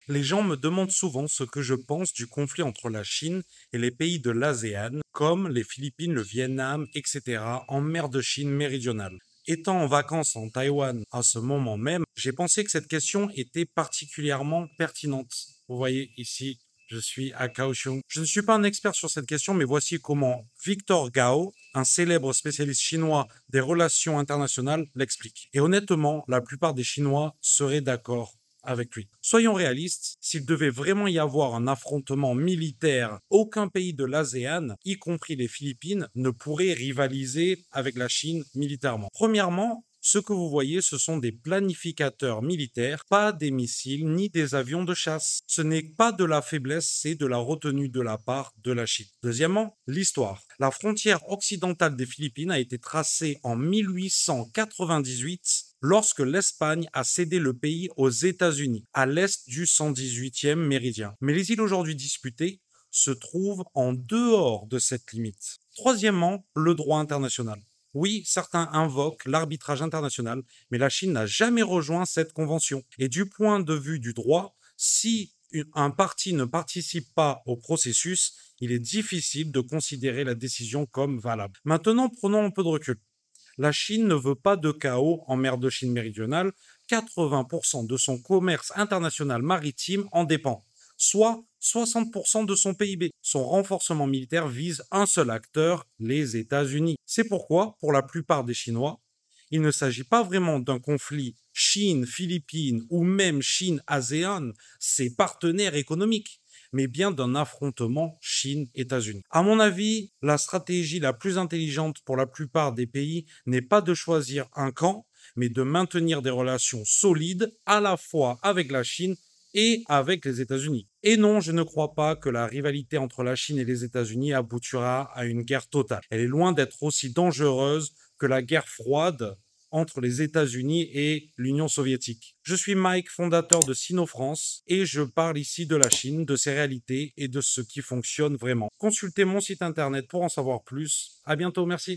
Les gens me demandent souvent ce que je pense du conflit entre la Chine et les pays de l'ASEAN, comme les Philippines, le Vietnam, etc., en mer de Chine méridionale. Étant en vacances en Taïwan à ce moment même, j'ai pensé que cette question était particulièrement pertinente. Vous voyez ici, je suis à Kaohsiung. Je ne suis pas un expert sur cette question, mais voici comment Victor Gao, un célèbre spécialiste chinois des relations internationales, l'explique. Et honnêtement, la plupart des Chinois seraient d'accord avec lui. Soyons réalistes, s'il devait vraiment y avoir un affrontement militaire, aucun pays de l'ASEAN, y compris les Philippines, ne pourrait rivaliser avec la Chine militairement. Premièrement, ce que vous voyez, ce sont des planificateurs militaires, pas des missiles ni des avions de chasse. Ce n'est pas de la faiblesse, c'est de la retenue de la part de la Chine. Deuxièmement, l'histoire. La frontière occidentale des Philippines a été tracée en 1898 lorsque l'Espagne a cédé le pays aux États-Unis, à l'est du 118e méridien. Mais les îles aujourd'hui disputées se trouvent en dehors de cette limite. Troisièmement, le droit international. Oui, certains invoquent l'arbitrage international, mais la Chine n'a jamais rejoint cette convention. Et du point de vue du droit, si un parti ne participe pas au processus, il est difficile de considérer la décision comme valable. Maintenant, prenons un peu de recul. La Chine ne veut pas de chaos en mer de Chine méridionale. 80% de son commerce international maritime en dépend, soit 60% de son PIB. Son renforcement militaire vise un seul acteur, les États-Unis. C'est pourquoi, pour la plupart des Chinois, il ne s'agit pas vraiment d'un conflit Chine-Philippines ou même Chine-ASEAN, ses partenaires économiques, mais bien d'un affrontement Chine-États-Unis. À mon avis, la stratégie la plus intelligente pour la plupart des pays n'est pas de choisir un camp, mais de maintenir des relations solides à la fois avec la Chine et avec les États-Unis. Et non, je ne crois pas que la rivalité entre la Chine et les États-Unis aboutira à une guerre totale. Elle est loin d'être aussi dangereuse que la guerre froide entre les États-Unis et l'Union soviétique. Je suis Mike, fondateur de Sinofrance, et je parle ici de la Chine, de ses réalités et de ce qui fonctionne vraiment. Consultez mon site internet pour en savoir plus. À bientôt, merci.